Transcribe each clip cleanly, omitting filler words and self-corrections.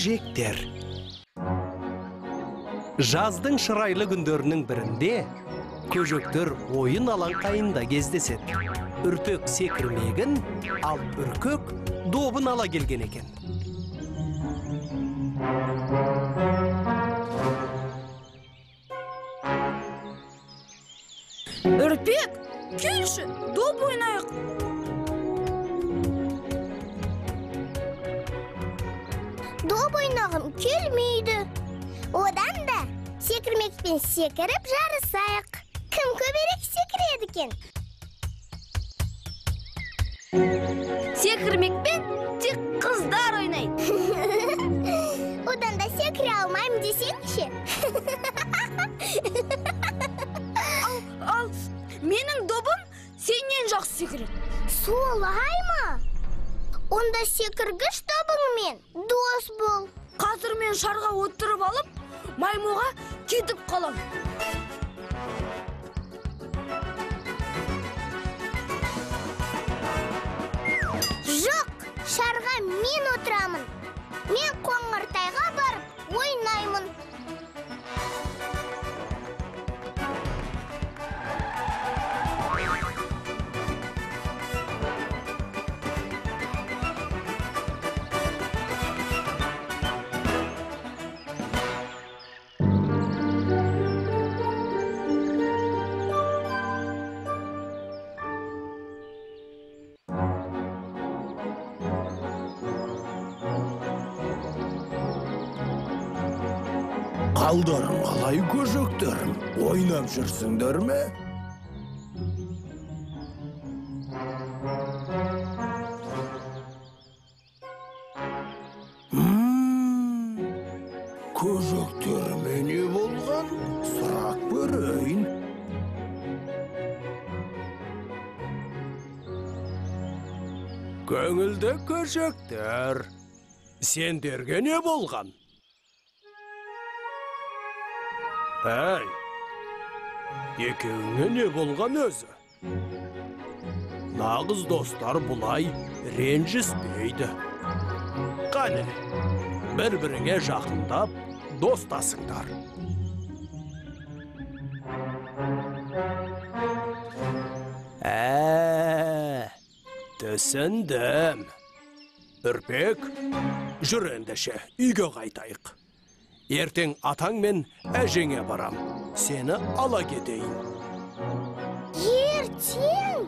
Көжектер. Жаздың шырайлы күндерінің бірінде көжектер ойын алаңқайында кездеседі. Үрпек секірмегін, ал үркек добын ала келген екен. Үрпек, келші, доп ойнайық. Доп ойнағым келмейді. Одан да секірмекпен секіріп жарысайық. Кім көбірек секіреді екен? Секірмекпен тек қыздар ойнайды. Одан да секіре алмаймын десеңші. Ал менің добым сенен жақсы секіреді. Солай ма? Онда секіргіш добыңмен дос бол. Қазір мен шарға отырып алып, маймуға кетіп қалам. Жоқ, шарға мен отырамын. Мен Қоңыртайға барып ойнаймын. Қалдарың қалай көжектерім? Ойнап жүрсіңдер ме? Көжектеріме не болған? Сұрақ көрейін. Көңілді көжектер, сендерге не болған? Әй, екеуіңе не болған өзі? Нағыз достар бұлай ренжіспейді. Қане, бір-біріңе жақындап достасыңдар. Түсіндім. Үрпек, жүр ендеше, үйге қайтайық. Ертең атаң мен әжеңе барам. Сені ала кетейін. Ертең?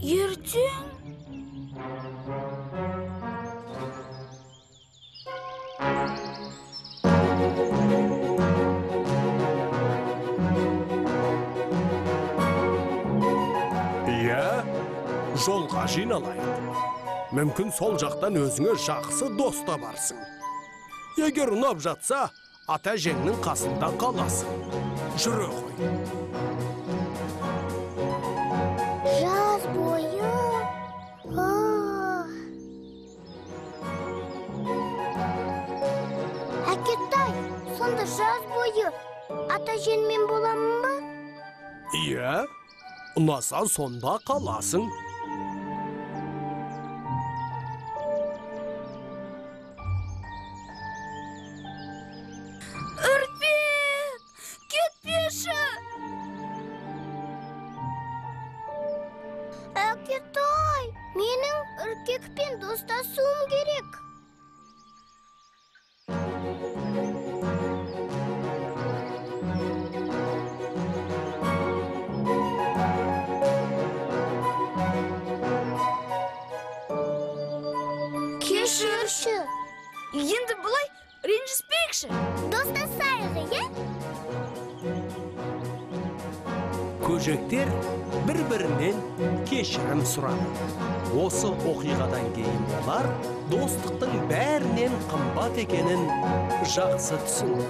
Ертең? Жолға жиналайық. Мүмкін сол жақтан өзіңе жақсы доста барсың. Егер ұнап жатса, ата-әжеңнің қасында қаласың. Жүре ғой. Жаз бойы. Әкетай, сонда жаз бойы ата-әжеңмен боламын ба? Иә, ұнаса сонда қаласың. Әкетай, менің үркекпен достасуым керек. Кешірші. Енді бұлай ренжіспейікші. Достасайық, е? Көжектер бір-бірінен кешірім сұрады. Осы оқиғадан кейін олар достықтың бәрінен қымбат екенін жақсы түсінді.